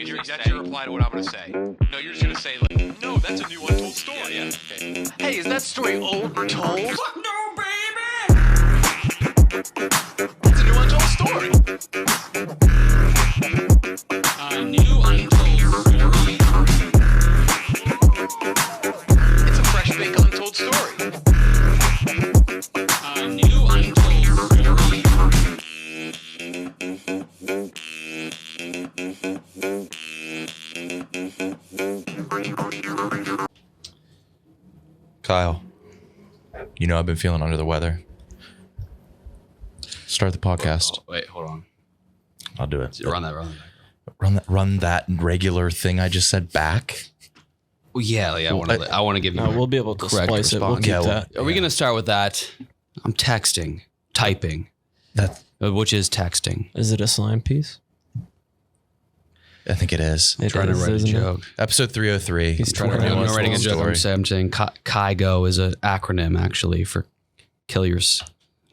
That's your reply to what I'm going to say. No, you're just going to say, like, no, that's a new untold story. Yeah. Okay. Hey, is that story old or told? Fuck no, baby! It's a new untold story. A new untold story. It's a fresh baked untold story. A new untold story. Kyle, you know I've been feeling under the weather. Start the podcast. Oh, wait, hold on. I'll do it. Run that. Run that regular thing I just said back. Well, yeah. I want to give you. No, we'll be able to correct splice it. We'll response. keep Yeah, that. Are we going to start with that? I'm typing, which is texting. Is it a slime piece? I think it is. It Trying to is, write a isn't it? joke. Episode 303. He's Trying to trying I'm to not writing a Story. joke. I'm saying KIGO is an acronym actually for kill your.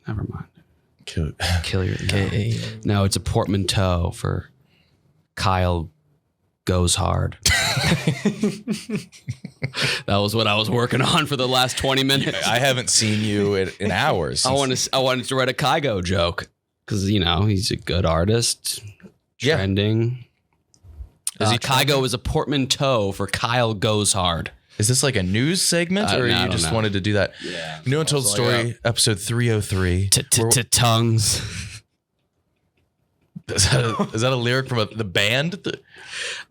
Never mind. Kill your. K-A. No, it's a portmanteau for Kyle goes hard. That was what I was working on for the last 20 minutes. I haven't seen you in hours. I wanted to write a Kygo joke because he's a good artist. Yeah. Trending. Is he Kygo is a portmanteau for Kyle goes hard. Is this like a news segment, or I you don't just know. wanted to do that? Yeah. New Untold Story, episode 303. Tongues. Is that a lyric from the band?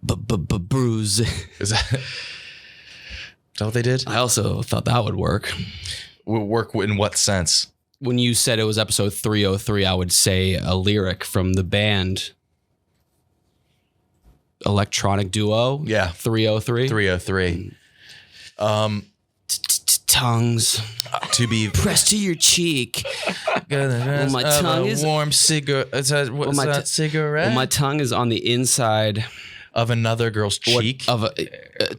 Bruise. Is that what they did? I also thought that would work. Work in what sense? When you said it was episode 303, I would say a lyric from the band electronic duo. Yeah. 303. 303. Tongues To be pressed to your cheek. well, my tongue is warm cigarette. What's that cigarette? Well, my tongue is on the inside of another girl's cheek. of a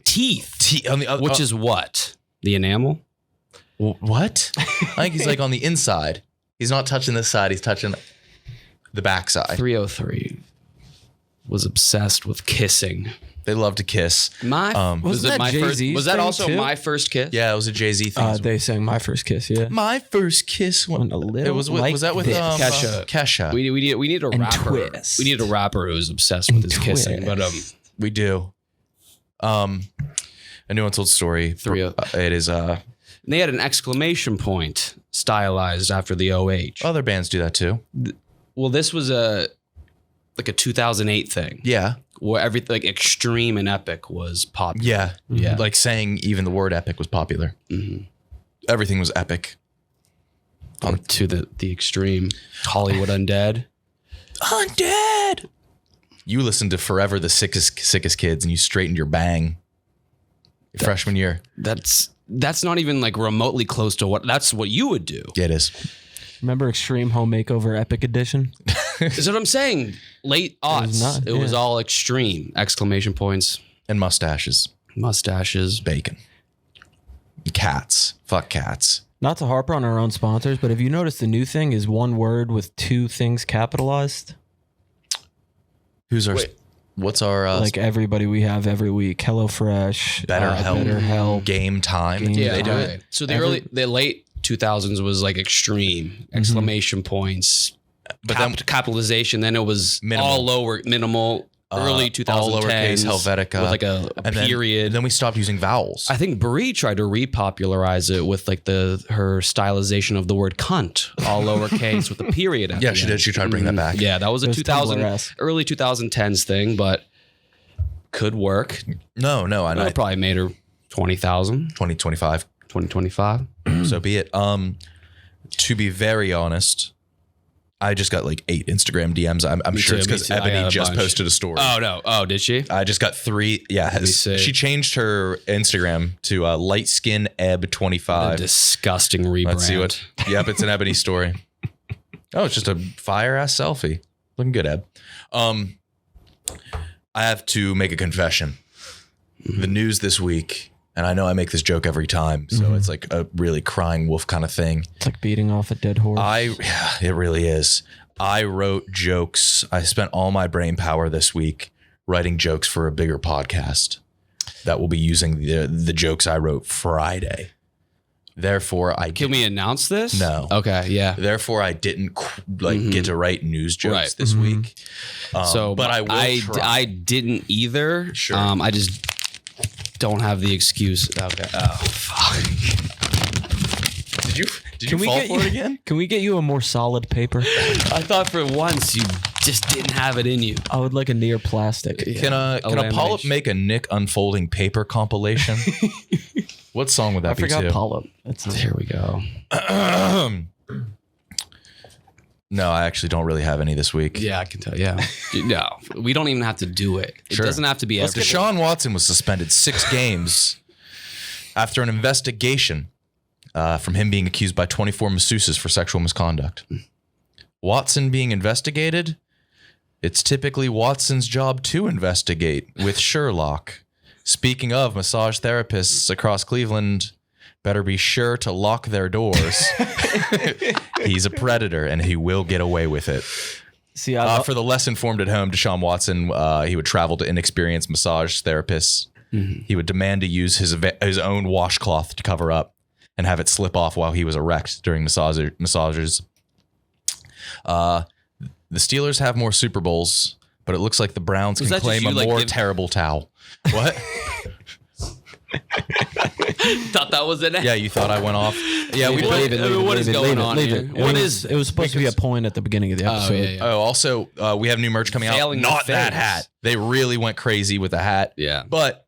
teeth, On the other, which is what? The enamel? what? I think he's like on the inside. He's not touching this side. He's touching the backside. 303 was obsessed with kissing. They love to kiss. Was that Jay-Z's Was that thing also too? my first kiss? Yeah, it was a Jay-Z thing. They sang My First Kiss, yeah. My first kiss. Went a little Was like that with this. Kesha? We need a And rapper. twist. We need a rapper who's obsessed with his kissing. But We do. A New Untold Story. It is. they had an exclamation point stylized after the OH. Other bands do that too. Well, this was a 2008 thing. Yeah. Where everything like extreme and epic was popular. Yeah. Yeah. Like saying even the word epic was popular. Mm-hmm. Everything was epic. To the extreme. Hollywood Undead. Undead. You listened to Forever the Sickest Kids and you straightened your bang. Your freshman year. That's not even like remotely close to that's what you would do. Yeah, it is. Remember Extreme Home Makeover Epic Edition? Is what I'm saying. Late aughts. It was all extreme. Exclamation points. And mustaches. Mustaches. Bacon. Cats. Fuck cats. Not to harp on our own sponsors, but have you noticed the new thing is one word with two things capitalized? Who's our... What's our... Like everybody we have every week. HelloFresh. BetterHelp. Game Time. Yeah, They do right. it. So the late 2000s was like extreme. Exclamation points. But then capitalization. Then it was Minimal. all lower, minimal. Early 2010s. all lowercase Helvetica. With like a period. Then we stopped using vowels. I think Brie tried to repopularize it with like her stylization of the word cunt, all lowercase with a period. At Yeah, the she end. did. She tried to bring that back. Yeah, that was a It was 2000 Tumblr-esque. early 2010s thing, but could work. No, I know. It probably made her 20,000, 2025. 2025. So be it. To be very honest, I just got like 8 Instagram DMs. I'm sure too, it's me because too. I got Ebony a just bunch. posted a story. Oh no! Oh, did she? I just got 3. Yeah, me see. she changed her Instagram to light skin Eb A 25. disgusting rebrand. Let's see what. Yep, it's an Ebony story. Oh, it's just a fire ass selfie. Looking good, Eb. I have to make a confession. The news this week, and I know I make this joke every time, so it's like a really crying wolf kind of thing. It's like beating off a dead horse. It really is. I wrote jokes. I spent all my brain power this week writing jokes for a bigger podcast that will be using the jokes I wrote Friday. Therefore, Can we announce this? No. Okay. Yeah. Therefore, I didn't get to write news jokes this week. But I will try. I didn't either. Sure. I just don't have the excuse. Okay. Oh, fuck. Did you fall for it again? Can we get you a more solid paper? I thought for once you just didn't have it in you. I would like a near plastic. Can a polyp make a Nick unfolding paper compilation? What song would that I be forgot too? polyp. Here we go. No, I actually don't really have any this week. Yeah, I can tell. Yeah. No, we don't even have to do it. It Sure. doesn't have to be every Deshaun Watson was suspended 6 games after an investigation from him being accused by 24 masseuses for sexual misconduct. Watson being investigated? It's typically Watson's job to investigate with Sherlock. Speaking of, massage therapists across Cleveland better be sure to lock their doors. He's a predator and he will get away with it. See, For the less informed at home, Deshaun Watson, he would travel to inexperienced massage therapists. Mm-hmm. He would demand to use his own washcloth to cover up and have it slip off while he was erect during massages. The Steelers have more Super Bowls, but it looks like the Browns can claim a more terrible towel. What? Thought that was it. Yeah, you thought I went off. Yeah, what is going on here? What is? It was supposed to be a point at the beginning of the episode. Oh, also, we have new merch coming out. Not that hat. They really went crazy with the hat. Yeah. But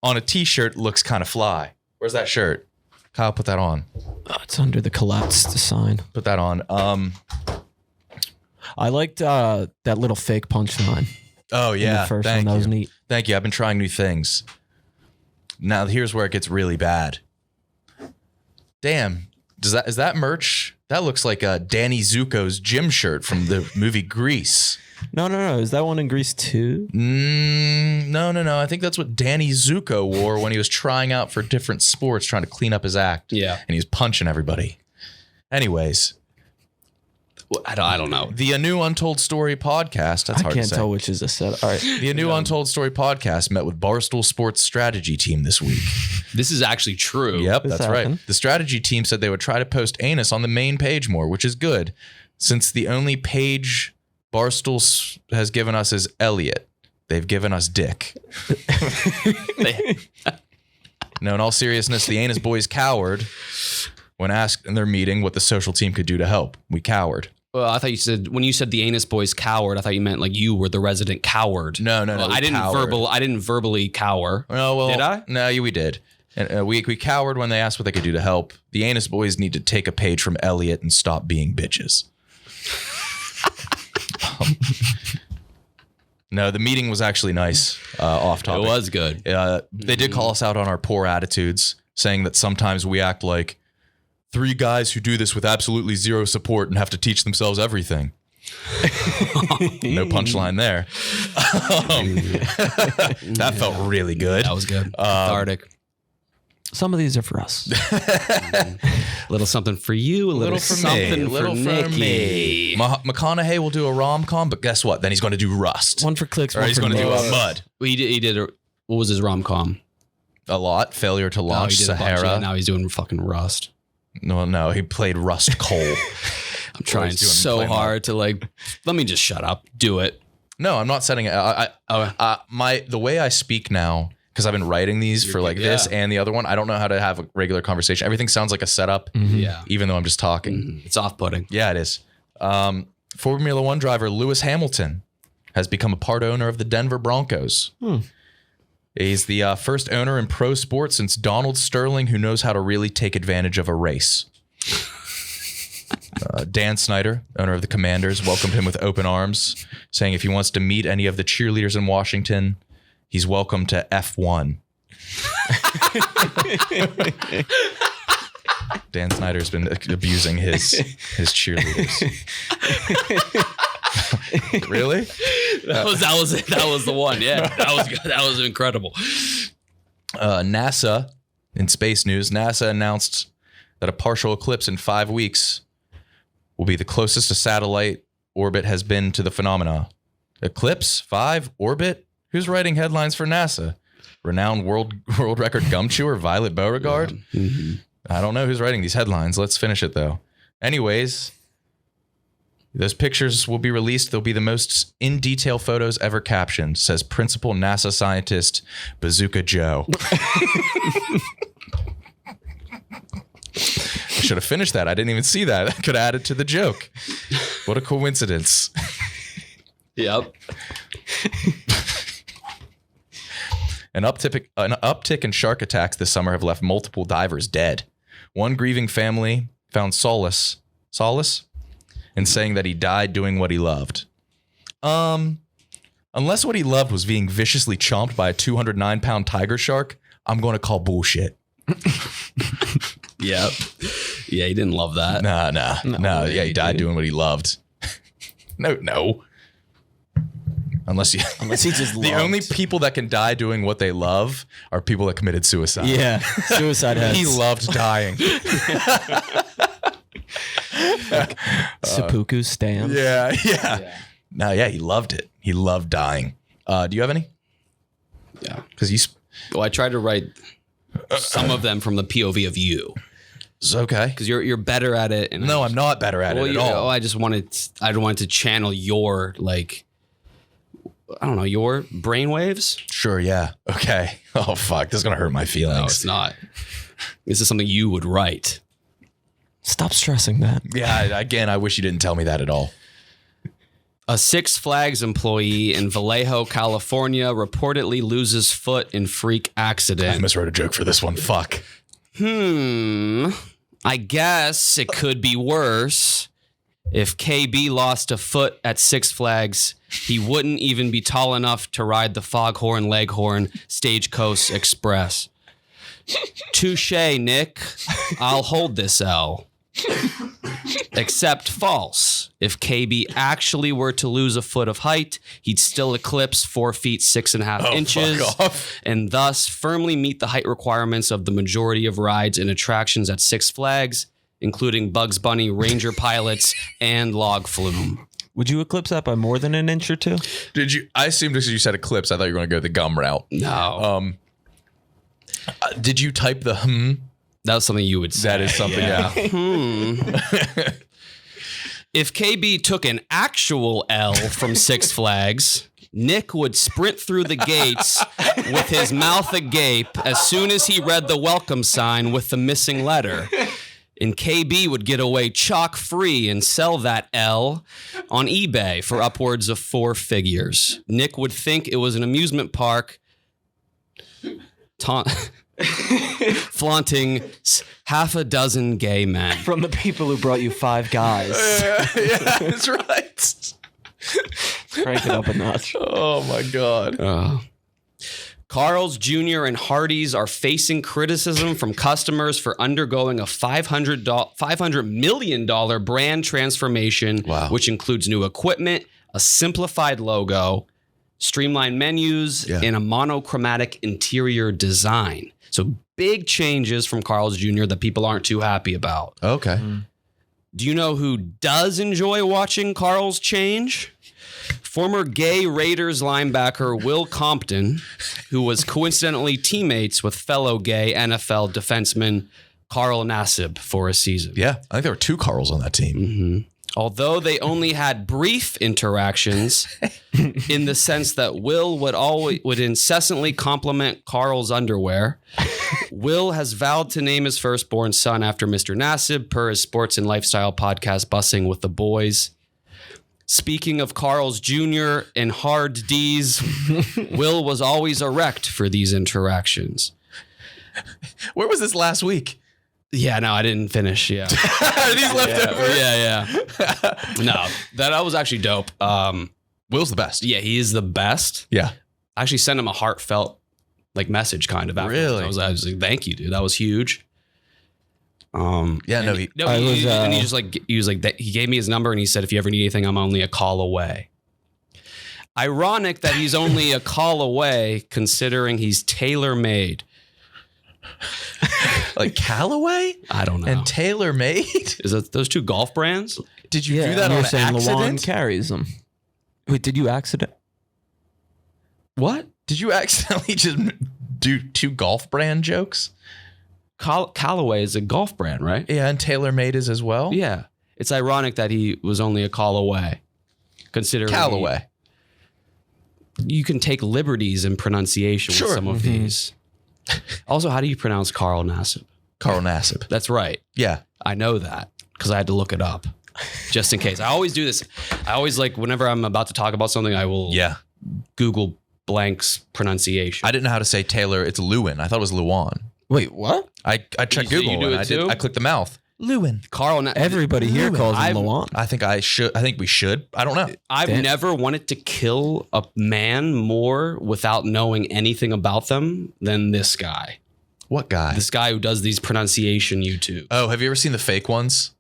on a t-shirt, looks kind of fly. Where's that shirt? Kyle, put that on. It's under the collapsed sign. Put that on. I liked that little fake punchline. Oh, yeah. The first one. That was neat. Thank you. I've been trying new things. Now, here's where it gets really bad. Damn. Is that merch? That looks like Danny Zuko's gym shirt from the movie Grease. No. Is that one in Grease too? No. I think that's what Danny Zuko wore when he was trying out for different sports, trying to clean up his act. Yeah. And he was punching everybody. Anyways. I don't know. The new Untold Story podcast. That's hard to say. I can't tell which is a set. All right. The new Untold Story podcast met with Barstool Sports strategy team this week. This is actually true. Yep, that's right. The strategy team said they would try to post anus on the main page more, which is good, since the only page Barstool has given us is Elliot. They've given us Dick. No, in all seriousness, the Anus boys cowered when asked in their meeting what the social team could do to help. We cowered. Well, I thought you said, when you said the Anus boys cowered, I thought you meant like you were the resident coward. No. Well, I didn't verbally cower. Oh, well, did I? No, we did. And we cowered when they asked what they could do to help. The Anus boys need to take a page from Elliot and stop being bitches. No, the meeting was actually nice. Off topic. It was good. They did call us out on our poor attitudes, saying that sometimes we act like 3 guys who do this with absolutely zero support and have to teach themselves everything. No punchline there. That felt really good. That was good. Cathartic. Some of these are for us. A little something for you, a little for something me, a little for for Nikki. McConaughey will do a rom-com, but guess what? Then he's going to do Rust. One for clicks, Or one he's for going to do Nicks. Mud. Well, he did what was his rom-com? A lot. Failure to Oh, Launch, he did a bunch of Sahara. it. Now he's doing fucking Rust. No, he played Rust Cole. I'm trying he's doing so playing hard to let me just shut up. Do it. No, I'm not setting it. The way I speak now, because I've been writing these for like this and the other one, I don't know how to have a regular conversation. Everything sounds like a setup, Yeah. even though I'm just talking. It's off-putting. Yeah, it is. Formula One driver Lewis Hamilton has become a part owner of the Denver Broncos. He's the first owner in pro sports since Donald Sterling, who knows how to really take advantage of a race. Dan Snyder, owner of the Commanders, welcomed him with open arms, saying if he wants to meet any of the cheerleaders in Washington, he's welcome to F1. Dan Snyder's been abusing his cheerleaders. Really? That was it. That was the one. Yeah, that was good. That was incredible. NASA, in space news, NASA announced that a partial eclipse in 5 weeks will be the closest a satellite orbit has been to the phenomena. Eclipse? 5? Orbit? Who's writing headlines for NASA? Renowned world record gum chewer Violet Beauregard? Yeah. Mm-hmm. I don't know who's writing these headlines. Let's finish it, though. Anyways, those pictures will be released. They'll be the most in-detail photos ever captioned, says principal NASA scientist Bazooka Joe. I should have finished that. I didn't even see that. I could have added to the joke. What a coincidence. Yep. An uptick in shark attacks this summer have left multiple divers dead. One grieving family found solace in saying that he died doing what he loved. Unless what he loved was being viciously chomped by a 209-pound tiger shark, I'm going to call bullshit. Yep. Yeah, he didn't love that. No. Yeah, he died doing what he loved. No. Unless he just loved. The only people that can die doing what they love are people that committed suicide. Yeah, suicide heads. He loved dying. Seppuku stand. Yeah. No, yeah, he loved it. He loved dying. Do you have any? Yeah. Because Well, I tried to write some of them from the POV of you. It's okay. Because you're better at it. And No, I'm not better at it at all. I wanted to channel your, like, I don't know, your brainwaves. Sure, yeah. Okay. Oh, fuck. This is going to hurt my feelings. No, it's not. This is something you would write. Stop stressing that. Yeah, again, I wish you didn't tell me that at all. A Six Flags employee in Vallejo, California, reportedly loses foot in freak accident. I miswrote a joke for this one. Fuck. I guess it could be worse. If KB lost a foot at Six Flags, he wouldn't even be tall enough to ride the Foghorn Leghorn Stagecoach Express. Touche, Nick. I'll hold this L. Except false. If KB actually were to lose a foot of height, he'd still eclipse 4 feet 6.5 inches, fuck off. and thus firmly meet the height requirements of the majority of rides and attractions at Six Flags, including Bugs Bunny, Ranger Pilots, and Log Flume. Would you eclipse that by more than an inch or two? Did you? I assumed because you said eclipse, I thought you were going to go the gum route. No. Did you type the That was something you would say. That is something, yeah. If KB took an actual L from Six Flags, Nick would sprint through the gates with his mouth agape as soon as he read the welcome sign with the missing letter. And KB would get away chalk-free and sell that L on eBay for upwards of 4 figures. Nick would think it was an amusement park flaunting half a dozen gay men. From the people who brought you 5 guys. Yeah, that's right. Crank it up a notch. Oh, my God. Carl's Jr. and Hardee's are facing criticism from customers for undergoing a $500 million brand transformation, which includes new equipment, a simplified logo, streamlined menus, and a monochromatic interior design. So big changes from Carl's Jr. that people aren't too happy about. Okay. Do you know who does enjoy watching Carl's change? Former gay Raiders linebacker Will Compton, who was coincidentally teammates with fellow gay NFL defenseman Carl Nassib for a season. Yeah, I think there were 2 Carls on that team. Mm-hmm. Although they only had brief interactions, in the sense that Will would incessantly compliment Carl's underwear, Will has vowed to name his firstborn son after Mr. Nassib per his sports and lifestyle podcast, Bussing with the Boys. Speaking of Carl's Jr. and Hard D's, Will was always erect for these interactions. Where was this last week? Yeah, no, I didn't finish. Yeah. Are these leftovers? Yeah. No, that was actually dope. Will's the best. Yeah, he is the best. Yeah. I actually sent him a heartfelt message kind of afterwards. Really? I was like, thank you, dude. That was huge. He gave me his number and he said, if you ever need anything, I'm only a call away. Ironic that he's only a call away considering he's tailor-made. Like Callaway? I don't know. And tailor-made? Is that those 2 golf brands? Did you do that on saying accident? LeJuan carries them. Wait, did you accident? What? Did you accidentally just do 2 golf brand jokes? Callaway is a golf brand, right? Yeah, and TaylorMade is as well. Yeah. It's ironic that he was only a call away. Considering Callaway. You can take liberties in pronunciation with some of these. Also, how do you pronounce Carl Nassib? Carl Nassib. That's right. Yeah. I know that because I had to look it up just in case. I always do this. I always whenever I'm about to talk about something, I will Google blank's pronunciation. I didn't know how to say Taylor. It's Lewin. I thought it was Luan. Wait, what? I checked You Google do and it too? I clicked the mouth. Lewin. Carl. Everybody here calls him Lawan. I think we should. I don't know. I've never wanted to kill a man more without knowing anything about them than this guy. What guy? This guy who does these pronunciation YouTube. Oh, have you ever seen the fake ones?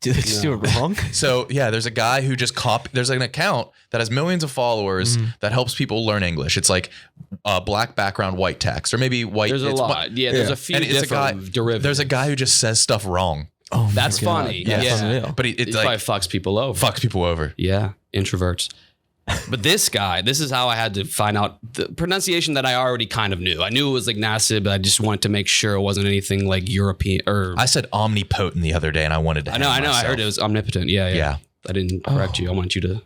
Do they just do it wrong? So yeah, there's a guy who just there's an account that has millions of followers that helps people learn English. It's like black background, white text, or maybe white. There's a lot. There's a few and it's different derivatives. There's a guy who just says stuff wrong. Oh, that's funny. That's Yeah. unreal. But It it's probably like fucks people over. fucks people over. Yeah, introverts. But this guy, this is how I had to find out the pronunciation that I already kind of knew. I knew it was like Nassib, but I just wanted to make sure it wasn't anything like European or. I said omnipotent the other day, and I wanted to. I know. I heard it was omnipotent. Yeah. I didn't correct you. I want you to.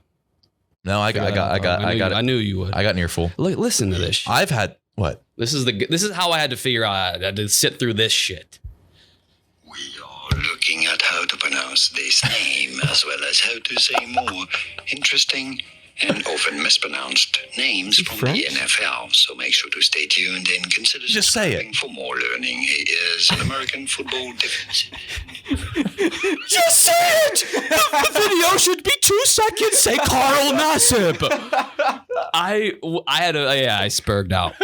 No, I got it. I knew you would. I got an earful. Look, listen to this shit. I've had what? This is how I had to figure out. I had to sit through this shit. We are looking at how to pronounce this name as well as how to say more interesting and often mispronounced names from French? the NFL. So make sure to stay tuned and consider Just say subscribing for more learning. He is an American football defensive. Just say it. The video should be 2 seconds. Say Carl Nassib. I spurged out.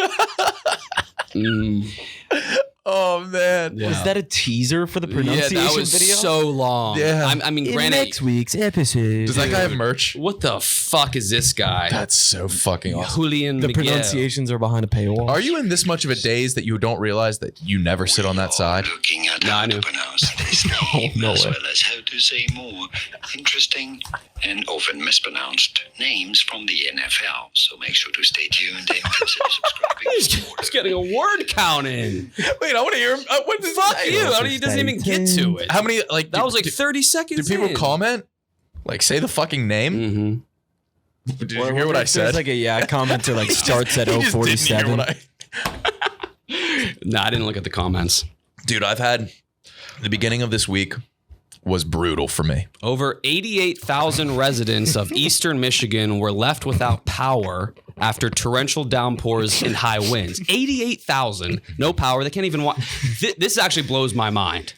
Oh man. Yeah. Was that a teaser for the Yeah, pronunciation that was video? so long. Yeah. I mean, In granted, next week's episode. Does that guy have merch? what the fuck is this guy? That's so fucking awesome. Julian The Miguel. pronunciations are behind a paywall. Are you in this much of a daze that you don't realize that you never sit on that side? Looking at No, I how knew. to pronounce this name no as way. well as how to say more interesting and often mispronounced names from the NFL. So make sure to stay tuned and consider subscribing for more Just getting a word count in. Wait, I want to hear him. What does Fuck it say? you. He doesn't even get to it. How many like That was like do 30 seconds. people in. comment? Like say the fucking name? Mm-hmm. Did you hear what I said? There's like a commenter like starts at He just didn't hear 047. what No, I didn't look at the comments. Dude, I've had the beginning of this week was brutal for me. Over 88,000 residents of eastern Michigan were left without power after torrential downpours and high winds. 88,000, no power. They can't even watch. This actually blows my mind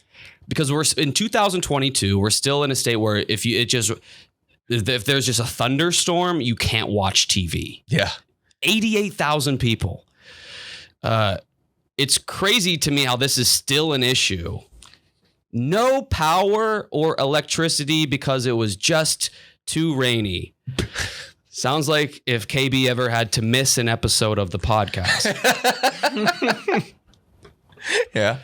because we're in 2022. We're still in a state where if there's just a thunderstorm, you can't watch TV. Yeah. 88,000 people. It's crazy to me how this is still an issue. No power or electricity because it was just too rainy. Sounds like if KB ever had to miss an episode of the podcast. Yeah.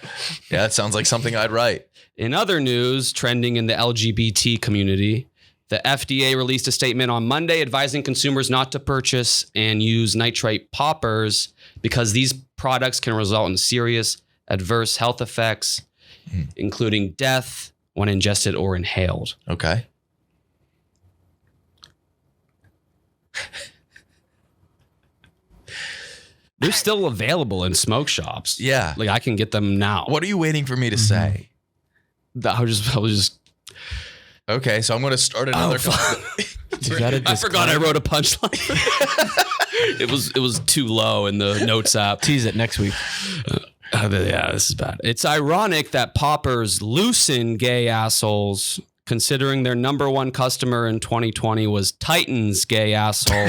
Yeah, that sounds like something I'd write. In other news, trending in the LGBT community, the FDA released a statement on Monday advising consumers not to purchase and use nitrate poppers because these products can result in serious adverse health effects, including death when ingested or inhaled. Okay. They're still available in smoke shops. Yeah. Like I can get them now. What are you waiting for me to say? I was just Okay, so I'm going to start another. I forgot I wrote a punchline. It was too low in the notes app. Tease it next week. Yeah, this is bad. It's ironic that poppers loosen gay assholes, considering their number one customer in 2020 was Titans gay asshole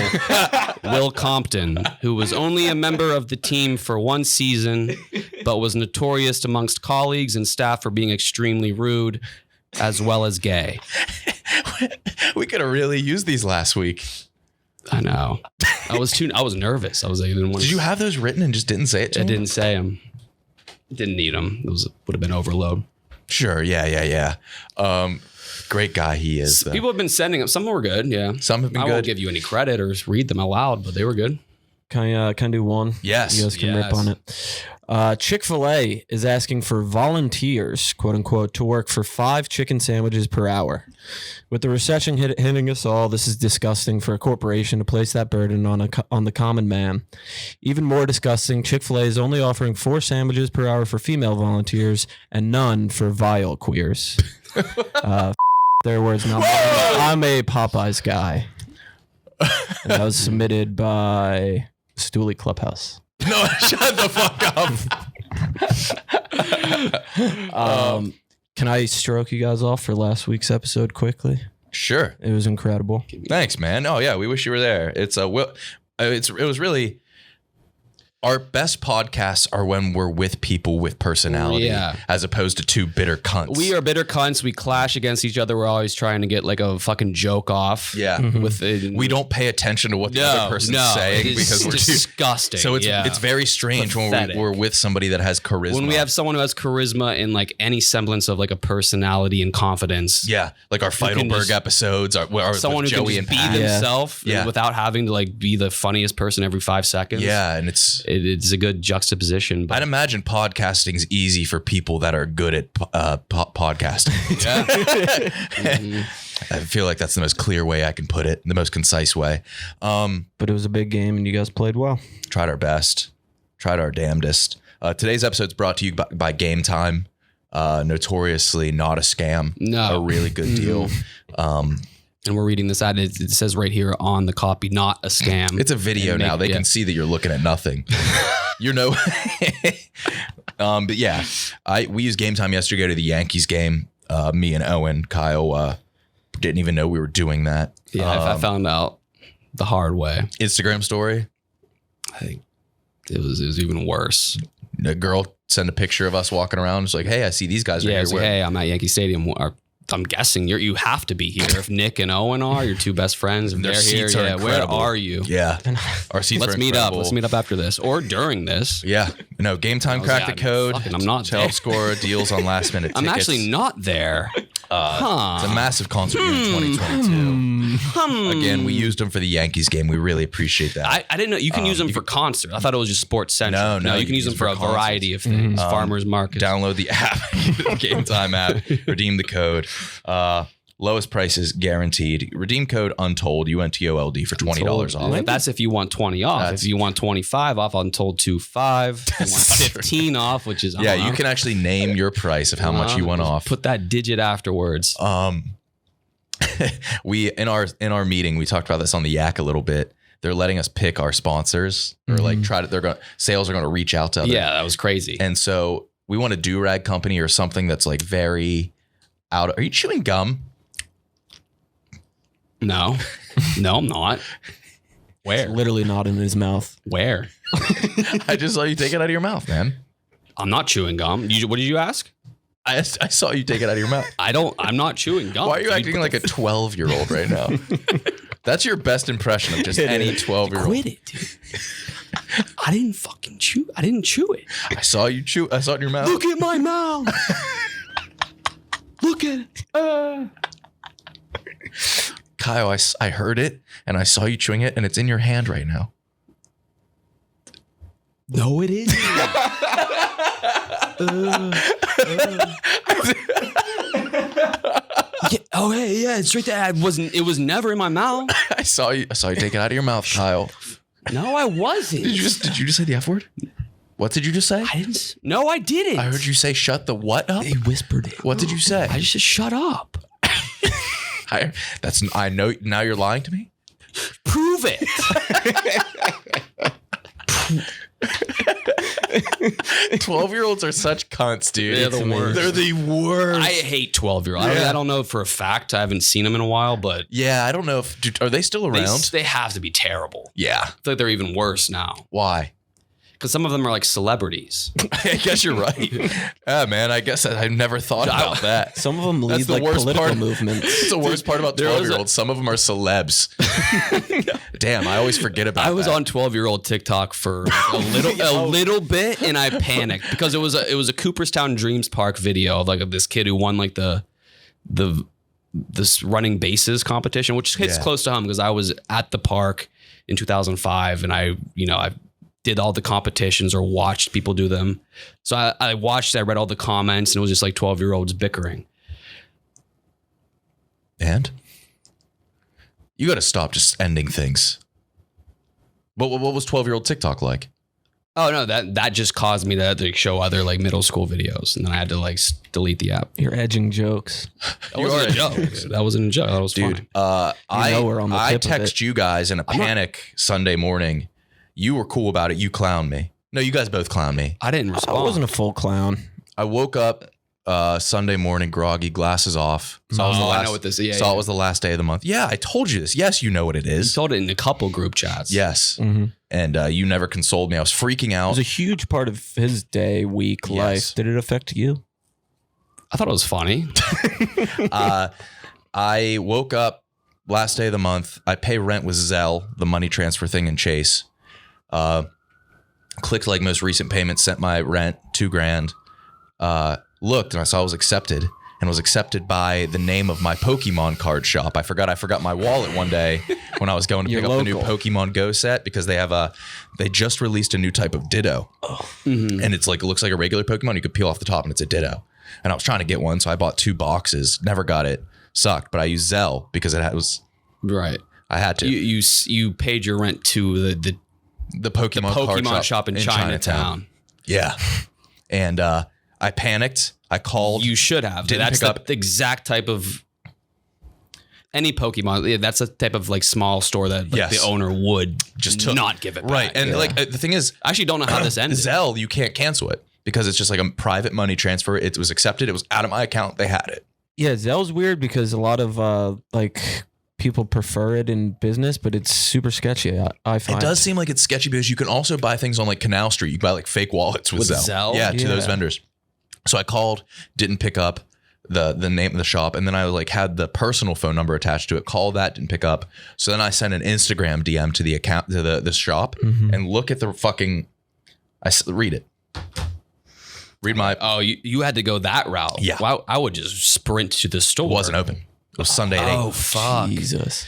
Will Compton, who was only a member of the team for one season, but was notorious amongst colleagues and staff for being extremely rude, as well as gay. We could have really used these last week. I know. I was nervous. I was like, I didn't want Did you have those written and just didn't say it to I him? didn't say them. Didn't need them. Would have been overload. Sure. Yeah. Great guy he is, though. People have been sending them. Some were good. Yeah. Some have been I good. won't give you any credit or read them aloud, but they were good. Can I do one? Yes. You guys can rip on it. Chick-fil-A is asking for volunteers, quote unquote, to work for 5 chicken sandwiches per hour. With the recession hitting us all, this is disgusting for a corporation to place that burden on the common man. Even more disgusting, Chick-fil-A is only offering 4 sandwiches per hour for female volunteers and none for vile queers. Their words, not mine. I'm a Popeyes guy. And that was submitted by Stooley Clubhouse. No, shut the fuck up. Can I stroke you guys off for last week's episode quickly? Sure. It was incredible. Thanks, man. Oh yeah, we wish you were there. It was really, our best podcasts are when we're with people with personality, as opposed to 2 bitter cunts. We are bitter cunts. We clash against each other. We're always trying to get like a fucking joke off. Yeah. We don't pay attention to what the other person's saying because we're disgusting. So it's very strange Pathetic. when we're with somebody that has charisma. When we have someone who has charisma and like any semblance of like a personality and confidence. Yeah, like our Feidelberg episodes, or someone with who Joey can and just Pat. be themselves without having to like be the funniest person every 5 seconds. Yeah, and it's a good juxtaposition. But I'd imagine podcasting's easy for people that are good at podcasting. I feel like that's the most clear way I can put it, the most concise way. But it was a big game and you guys played well. Tried our best, tried our damnedest. Today's episode is brought to you by Game Time. Notoriously not a scam. No. A really good deal. And we're reading this ad. It says right here on the copy, not a scam. It's a video now. They can see that you're looking at nothing. But yeah, we used Game Time yesterday to go to the Yankees game. Me and Owen, Kyle, didn't even know we were doing that. Yeah, I found out the hard way. Instagram story. I think it was even worse. A girl sent a picture of us walking around. It's like, hey, I see these guys. Yeah, right it's here. like, hey, I'm at Yankee Stadium. I'm guessing you have to be here. If Nick and Owen are your 2 best friends, if Their they're here, seats are where incredible. are you? Yeah, our seats Let's are meet up. incredible. Let's meet up after this or during this. Yeah, no, Game Time cracked the code. I'm not to there. help score deals on last minute tickets. I'm actually not there. It's a massive concert here in 2022. Again, we used them for the Yankees game. We really appreciate that. I didn't know you can use them for concerts. I thought it was just Sports Central. No, you can use them for a variety of things. Farmers markets. Download the app, Game Time app, redeem the code. Lowest prices guaranteed. Redeem code Untold, UNTOLD for $20 off. Like, that's if you want 20 off. If you want 25 off, Untold 25. If you want 15 off, which is you can actually name your price of how much you want off. Put that digit afterwards. We in our meeting we talked about this on the Yak a little bit. They're letting us pick our sponsors or like sales are going to reach out to others. Yeah, that was crazy. And so we want a do-rag company or something that's like very out. Are you chewing gum? No, I'm not. Where? Literally not in his mouth. Where? I just saw you take it out of your mouth, man. I'm not chewing gum. What did you ask? I saw you take it out of your mouth. I'm not chewing gum. Why are you acting like a 12-year-old right now? That's your best impression of just any 12-year-old. Quit it, dude. I didn't fucking chew. I didn't chew it. I saw you chew. I saw it in your mouth. Look at my mouth. Look at it. Kyle, I heard it and I saw you chewing it and it's in your hand right now. No, it isn't. Oh, hey, yeah, it's right there. It was never in my mouth. I saw you take it out of your mouth, Kyle. No, I wasn't. Did you just say the F word? What did you just say? I didn't. No, I didn't. I heard you say shut the what up? He whispered it. What did you say? I just said shut up. I know now you're lying to me. Prove it. 12-year-olds are such cunts, dude. They're the worst. They're the worst. I hate 12-year-olds. Yeah. I don't know for a fact. I haven't seen them in a while, but Yeah, I don't know if are they still around? they have to be terrible. Yeah. I feel like they're even worse now Why? because some of them are like celebrities. I guess you're right. Yeah, man. I guess I never thought about that. Some of them lead the like worst political part. movements. It's the worst part about there was 12-year-olds. Some of them are celebs. Damn, I always forget about that. I was on 12-year-old TikTok for a little bit, and I panicked because it was a Cooperstown Dreams Park video of like this kid who won like this running bases competition, which hits close to home because I was at the park in 2005, and I did all the competitions or watched people do them. So I read all the comments, and it was just like 12-year-olds bickering. And you got to stop just ending things. What was 12-year-old TikTok like? Oh no, that just caused me to show other like middle school videos, and then I had to like delete the app. You're edging jokes. That wasn't a joke. That wasn't a joke. That was Dude, funny. I text you guys in a panic Sunday morning. You were cool about it. You clowned me. No, you guys both clowned me. I didn't respond. I wasn't a full clown. I woke up Sunday morning, groggy, glasses off. I know what this is. It was the last day of the month. Yeah, I told you this. Yes, you know what it You is. told it in a couple group chats. Yes. Mm-hmm. And you never consoled me. I was freaking It out. was a huge part of his day, week, Yes. life. Did it affect you? I thought it was funny. I woke up last day of the month. I pay rent with Zelle, the money transfer thing in Chase. Clicked like most recent payments, sent my rent $2,000. Looked and I saw it was accepted, and was accepted by the name of my Pokemon card shop. I forgot my wallet one day when I was going to pick up the new Pokemon Go set, because they just released a new type of Ditto. And it's like, it looks like a regular Pokemon. You could peel off the top and it's a Ditto. And I was trying to get one, so I bought 2 boxes. Never got it. Sucked. But I used Zelle because Right. I had to. You paid your rent to the Pokemon Pokemon card shop in Chinatown. Yeah. And I panicked. I called. You should have. Didn't That's pick up. the exact type of any Pokemon. Yeah, that's a type of like small store that like, Yes. the owner would Just took. not give it back. Right. And like the thing is, I actually don't know how this ended. Zelle, you can't cancel it because it's just like a private money transfer. It was accepted. It was out of my account. They had it. Yeah, Zelle's weird because a lot of people prefer it in business, but it's super sketchy. I find It does seem like it's sketchy because you can also buy things on like Canal Street. You can buy like fake wallets with Zelle. Yeah, to those vendors. So I called, didn't pick up the name of the shop, and then I like had the personal phone number attached to it. Called that, didn't pick up. So then I sent an Instagram DM to the account to the shop, and look at the fucking. Read it. Read my. Oh, you had to go that route. Yeah. Wow, I would just sprint to the store. It wasn't open. It was Sunday at 8. Oh fuck! Jesus.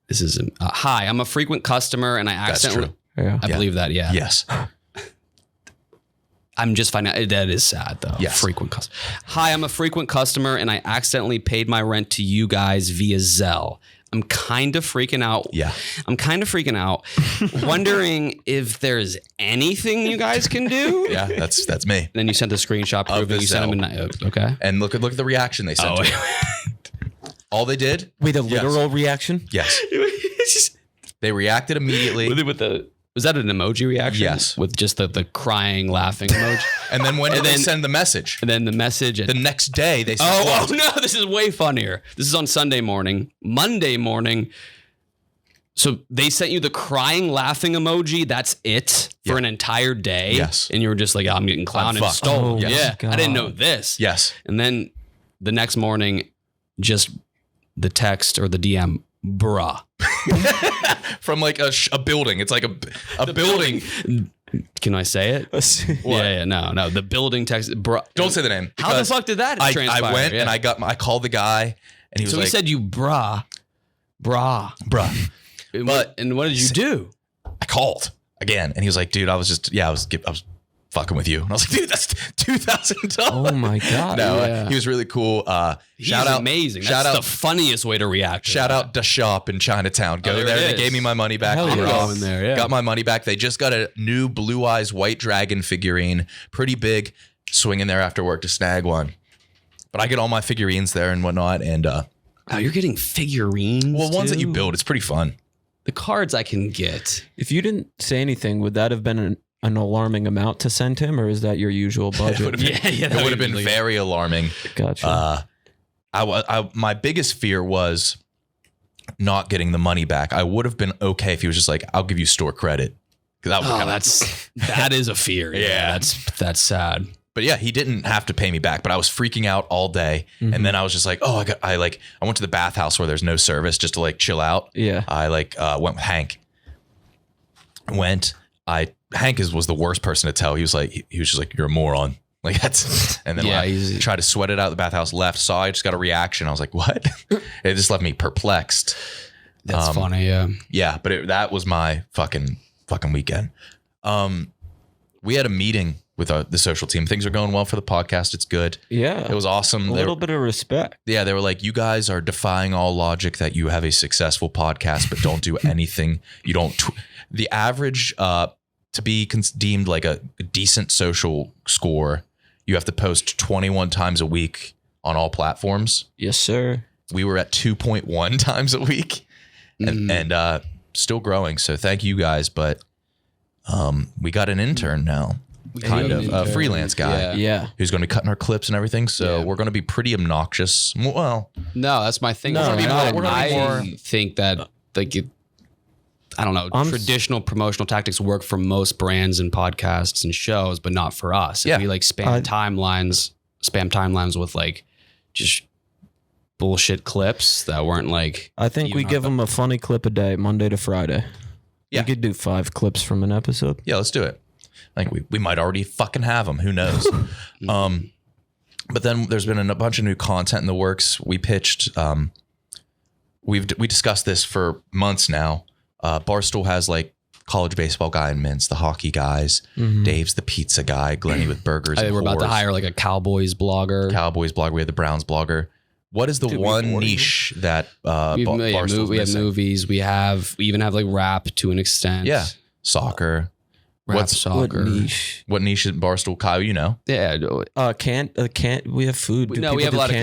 This is hi. I'm a frequent customer, and I That's accidentally. true. Yeah. I believe that. Yeah. Yes. I'm just finding out that is sad though. Yes. Frequent customer. Hi, I'm a frequent customer, and I accidentally paid my rent to you guys via Zelle. I'm kind of freaking out. Yeah. I'm kind of freaking out, wondering if there's anything you guys can do. Yeah, that's me. Then you sent the screenshot proving the you sent them okay. And look at the reaction they sent. Oh, to me. All they did. Wait, a literal reaction? Yes. They reacted immediately. Was that an emoji reaction? Yes. With just the crying, laughing emoji. And then when did they send the message? And then the message. The next day they sent Oh no, this is way funnier. This is on Sunday morning. Monday morning. So they sent you the crying, laughing emoji. That's it for an entire day. Yes. And you were just like, I'm getting clowned and fucked. stolen. Oh, yeah. God. I didn't know this. Yes. And then the next morning, just the text or the DM, bruh. From like a building. It's like a building. Can I say it? Yeah, no. The building text, bruh. Don't say the name. How the because fuck did that transpire? I went and I called the guy, and he was So like, he said you bruh. bruh. And what did you do? I called again, and he was like, dude, I was fucking with you. And I was like, dude, that's $2,000. Oh my God. No, Yeah. he was really cool. He's Shout out, amazing. Shout That's out, the funniest way to react. To shout that. out the shop in Chinatown. Go there there. it They is. gave me my money back. Hell I'm yeah. going there. Yeah. Got my money back. They just got a new Blue Eyes White Dragon figurine, pretty big. Swinging there after work to snag one. But I get all my figurines there and whatnot. And Oh, you're getting figurines. ones that you too? build, it's pretty fun. The cards I can get. If you didn't say anything, would that have been an alarming amount to send him, or is that your usual It would budget? have been, Yeah, it would have been like- very alarming. Gotcha. My biggest fear was not getting the money back. I would have been okay if he was just like, I'll give you store credit. That would That is a fear. Yeah. That's sad. But yeah, he didn't have to pay me back, but I was freaking out all day. And then I was just like, oh, I went to the bathhouse where there's no service just to like chill out. Yeah. I went with Hank. Hank was the worst person to tell. He was just like, you're a moron. Like that's, and then Yeah, when I tried to sweat it out, the bathhouse left, saw I just got a reaction. I was like, what? It just left me perplexed. That's funny. Yeah. Yeah, but that was my fucking weekend. We had a meeting with the social team. Things are going well for the podcast. It's good. Yeah. It was awesome. A little bit of respect. Yeah, they were like, you guys are defying all logic that you have a successful podcast, but don't do anything. You don't. The average to be deemed like a decent social score, you have to post 21 times a week on all platforms. Yes, sir. We were at 2.1 times a week, and still growing. So thank you guys, but we got an intern now. Kind of a freelance guy, Yeah. who's going to be cutting our clips and everything. So we're going to be pretty obnoxious. Well, No, that's my thing. No, I think that like I don't know, traditional promotional tactics work for most brands and podcasts and shows, but not for us. If we like spam timelines with like just bullshit clips that weren't like. I think we give them a funny clip a day, Monday to Friday. Yeah. We could do 5 clips from an episode. yeah, let's do it. I think we might already fucking have them. Who knows? But then there's been a bunch of new content in the works. We pitched. We discussed this for months now. Barstool has like college baseball guy and Mints, the hockey guys. Dave's the pizza guy. Glenny with burgers. We're about to hire like a Cowboys blogger. Cowboys blogger. We have the Browns blogger. What is the one niche that Barstool's we have missing? movies. We even have like rap to an extent. Yeah, soccer. Soccer. What niche is Barstool? Kyle, you know. Yeah. Can't we have food? No, we have a lot of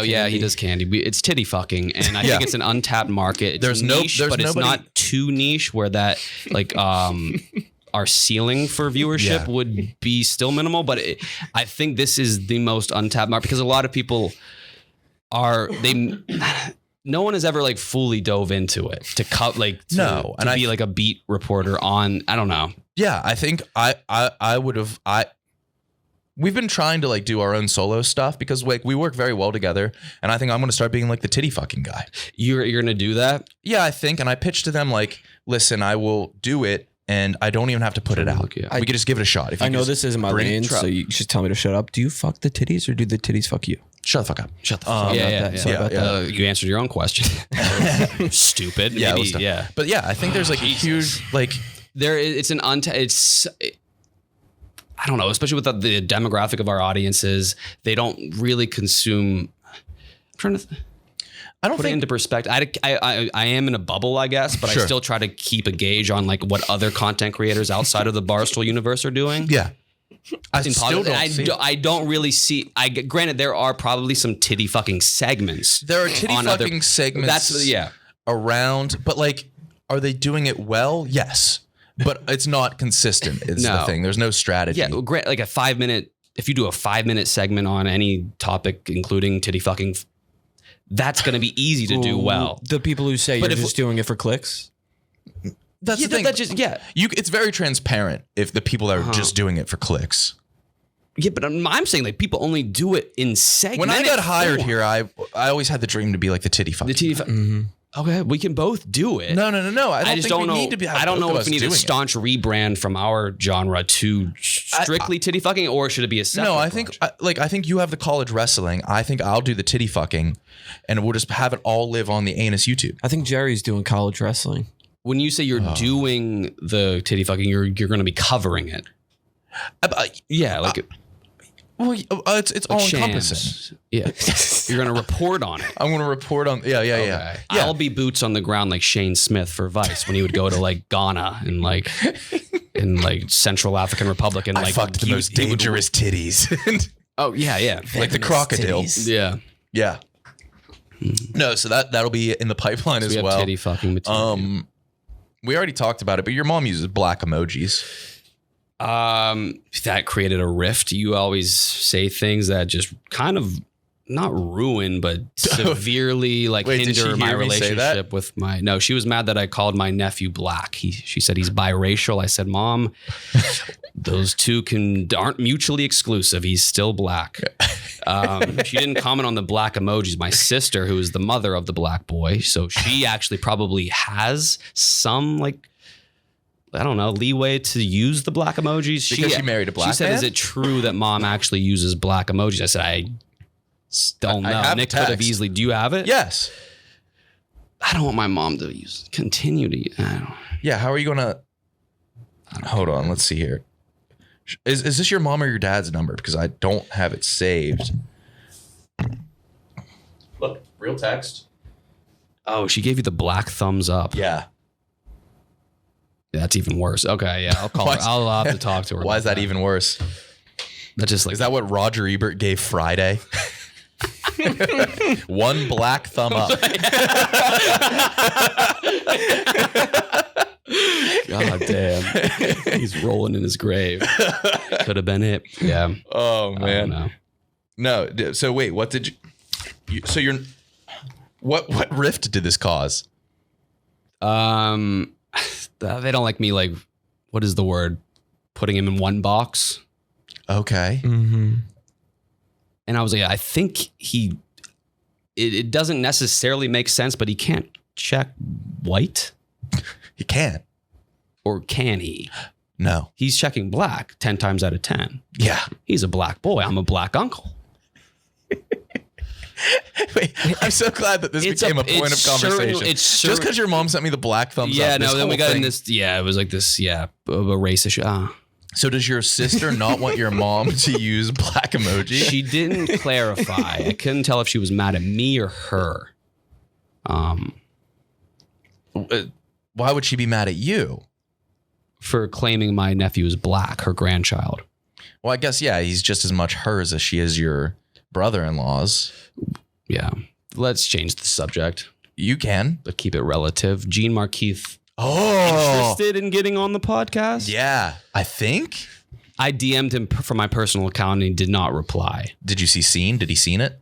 he does candy. It's titty fucking, and I think it's an untapped market. It's niche, but it's not too niche where that like our ceiling for viewership would be still minimal. But I think this is the most untapped market because a lot of people no one has ever like fully dove into it to cut like to be like a beat reporter on. I don't know. Yeah, I think I would have. We've been trying to like do our own solo stuff because like we work very well together, and I think I'm going to start being like the titty fucking guy. You're going to do that? Yeah, I think, and I pitched to them like, listen, I will do it, and I don't even have to put it out. Yeah. We could just give it a shot. If I know this isn't my lane, so you should tell me to shut up. Do you fuck the titties or do the titties fuck you? Shut the fuck up. Shut the fuck up. Yeah. You answered your own question. Stupid. Yeah, Maybe, yeah. But yeah, I think there's like a huge like I don't know, especially with the demographic of our audiences, they don't really consume. I'm trying to put it into perspective. I am in a bubble, I guess, but I still try to keep a gauge on like what other content creators outside of the Barstool universe are doing. Yeah. I don't really see. Granted, there are probably some titty fucking segments. There are titty fucking segments. Around, but like, are they doing it well? Yes, but it's not consistent. It's the thing. There's no strategy. Yeah, great. Like if you do a 5-minute segment on any topic, including titty fucking, that's going to be easy to do well. The people who say you're just doing it for clicks. That's the thing. It's very transparent if the people that are just doing it for clicks. Yeah, but I'm saying like people only do it in segments. When I got hired here, I always had the dream to be like the titty fucking. The titty Okay, we can both do it. No. I just don't know. I don't know if we need a staunch rebrand from our genre to strictly titty fucking, or should it be a separate? No, I think you have the college wrestling. I think I'll do the titty fucking, and we'll just have it all live on the anus YouTube. I think Jerry's doing college wrestling. When you say you're doing the titty fucking, you're going to be covering it. It's all encompassing. Yeah, you're going to report on it. I'm going to report on. Yeah. I'll be boots on the ground like Shane Smith for Vice when he would go to like Ghana and like in like Central African Republic and I like fucked the most dangerous titties. Oh yeah, like the crocodile. Titties. Yeah. No, so that'll be in the pipeline as we have well. Titty fucking material. We already talked about it, but your mom uses black emojis. That created a rift. You always say things that just kind of not ruin, but severely like hinder my relationship with my. No, she was mad that I called my nephew black. She said he's biracial. I said, Mom, those two aren't mutually exclusive. He's still black. She didn't comment on the black emojis. My sister, who is the mother of the black boy, so she actually probably has some like, I don't know, leeway to use the black emojis. Because she married a black man? She said, is it true that Mom actually uses black emojis? I said, I don't know. Nick could have easily. Do you have it? Yes. I don't want my mom to continue to use. Yeah, how are you gonna? Hold on, let's see here. Is this your mom or your dad's number? Because I don't have it saved. Look, real text. Oh, she gave you the black thumbs up. Yeah. That's even worse. Okay, yeah, I'll call her. I'll have to talk to her. Why is that even worse? That's just like Is that what Roger Ebert gave Friday? One black thumb up. God damn. He's rolling in his grave. Could have been it. Yeah. Oh man. I don't know. No. So wait, what did you so you're what rift did this cause? They don't like me, like, what is the word? Putting him in one box. Okay. Mm-hmm. And I was like, I think it doesn't necessarily make sense, but he can't check white. He can't. Or can he? No. He's checking black 10 times out of 10. Yeah. He's a black boy. I'm a black uncle. Wait, I'm so glad that this became a point of conversation. Just because your mom sent me the black thumbs up. Yeah, no, then we got in this. Yeah, it was like this. Yeah, a race issue. So does your sister not want your mom to use black emoji? She didn't clarify. I couldn't tell if she was mad at me or her. Why would she be mad at you? For claiming my nephew is black, her grandchild. Well, I guess, yeah, he's just as much hers as she is your brother-in-law's. Yeah. Let's change the subject, You can. but keep it relative. Gene Markeith Oh. interested in getting on the podcast? Yeah. I think. I DM'd him from my personal account and he did not reply. Did you see Scene? Did he seen it?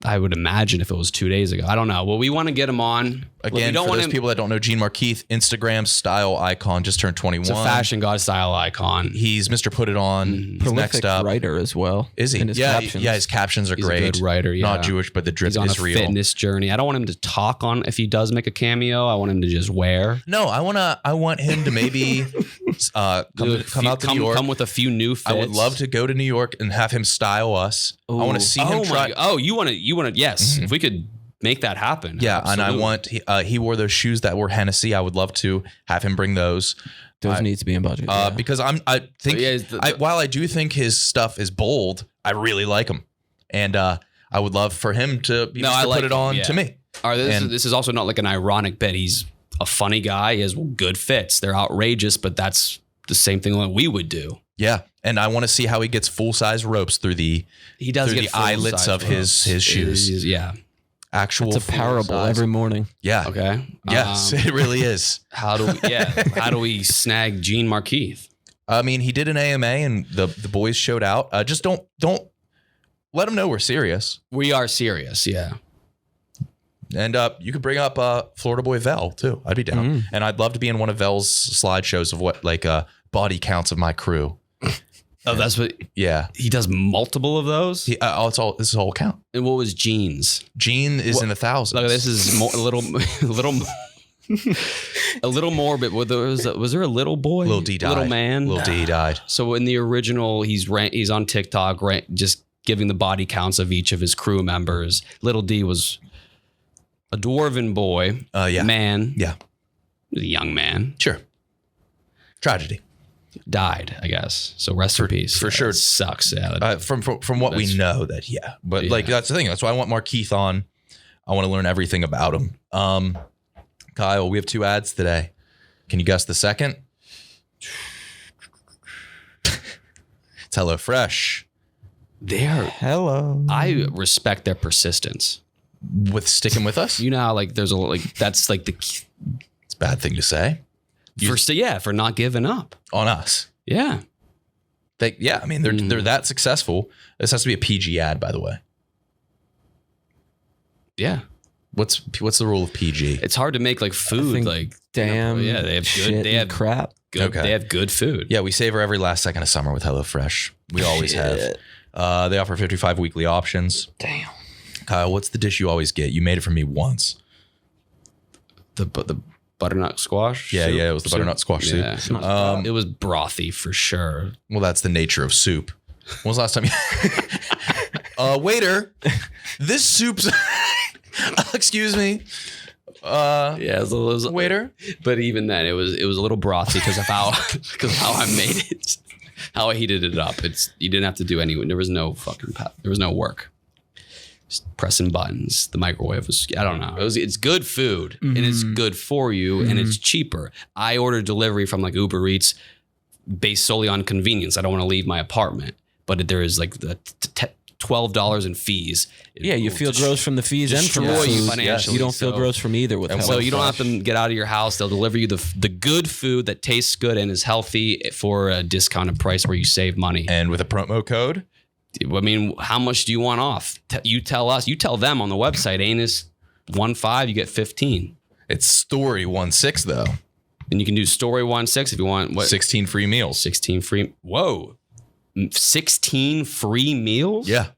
I would imagine if it was 2 days ago. I don't know. Well, we want to get him on. Again, we don't for want those people that don't know, Gene Markeith, Instagram style icon, just turned 21. It's a fashion god style icon. He's Mr. Put It On. He's Prolific next up. writer as well. Is he? in his Yeah, captions. yeah. His captions are He's great. a good writer. Yeah. Not Jewish, but the drip He's on is a real. fitness journey. I don't want him to talk on if he does make a cameo. I want him to just wear. No, I want him to maybe come out to New York. Come with a few new fits. I would love to go to New York and have him style us. I want to see him try. Oh, you want to? Yes. If we could make that happen. Yeah, absolutely. and I want he wore those shoes that were Hennessy. I would love to have him bring those. Those need to be in budget. Because I think Yeah, while I do think his stuff is bold, I really like him, and I would love for him to put it on to me. This is also not like an ironic bit. He's a funny guy. He has good fits. They're outrageous, but that's the same thing that we would do. Yeah, and I want to see how he gets full size ropes through the eyelets of his shoes. Yeah. Actual. It's a parable size. every morning. Yeah. Okay. Yes, it really is. How do we snag Gene Markeith? I mean, he did an AMA and the boys showed out. Just don't let him know we're serious. We are serious. Yeah. And you could bring up Florida Boy Vel too. I'd be down. And I'd love to be in one of Vel's slideshows of what body counts of my crew. Oh, that's what. Yeah. He does multiple of those. This is all count. And what was Gene's? Gene is in the thousands. Look, this is a little more. But was there a little boy? Little D died. Little man. Little D died. So in the original, he's on TikTok, just giving the body counts of each of his crew members. Little D was a dwarven boy. Yeah. Man. Yeah. A young man. Sure. Tragedy. Died, I guess. So rest in peace. For sure. It sucks. Yeah. From what we know that, yeah. But that's the thing. That's why I want Markeith on. I want to learn everything about him. Kyle, we have 2 ads today. Can you guess the second? It's HelloFresh. Hello. I respect their persistence. With sticking with us? You know how there's that's the It's a bad thing to say. for not giving up. On us. Yeah. I mean, they're that successful. This has to be a PG ad, by the way. Yeah. What's the rule of PG? It's hard to make food damn. yeah, they have good. shit They have and crap. good. Okay. They have good food. Yeah, we savor every last second of summer with HelloFresh. We always have. They offer 55 weekly options. Damn. Kyle, what's the dish you always get? You made it for me once. The butternut squash. Yeah, soup? it was the butternut squash soup. Yeah. It was brothy for sure. Well, that's the nature of soup. When was the last time you... waiter, this soup's... Excuse me. Yeah, it was, Waiter. But even then, it was a little brothy because of how I made it, how I heated it up. You didn't have to do any. There was no work. Just pressing buttons. The microwave was, I don't know. It's good food and it's good for you and it's cheaper. I ordered delivery from like Uber Eats based solely on convenience. I don't want to leave my apartment, but there is like the $12 in fees. Yeah, you feel gross from the fees and from the destroy you food. financially. You don't feel gross from either with So you don't HelloFresh. have to get out of your house. They'll deliver you the good food that tastes good and is healthy for a discounted price where you save money. And with a promo code. I mean, how much do you want off? You tell us. You tell them on the website. Anus 15, you get 15. It's Story 16 though. And you can do Story 16 if you want. What? 16 free meals. 16 free. Whoa. 16 free meals? Yeah.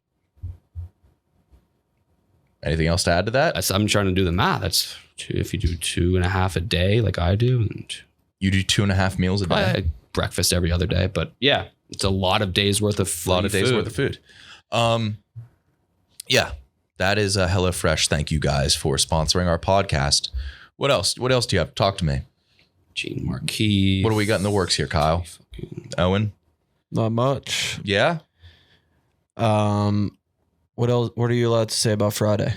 Anything else to add to that? I'm trying to do the math. That's if you do 2.5 a day like I do. And You do 2.5 meals a day. I had breakfast every other day. But yeah, it's a lot of days worth of free A lot of days worth of food. Yeah, that is HelloFresh. Thank you guys for sponsoring our podcast. What else? What else do you have? Talk to me. Gene Marquis. What do we got in the works here, Kyle? Owen? Not much. Yeah? What else? What are you allowed to say about Friday?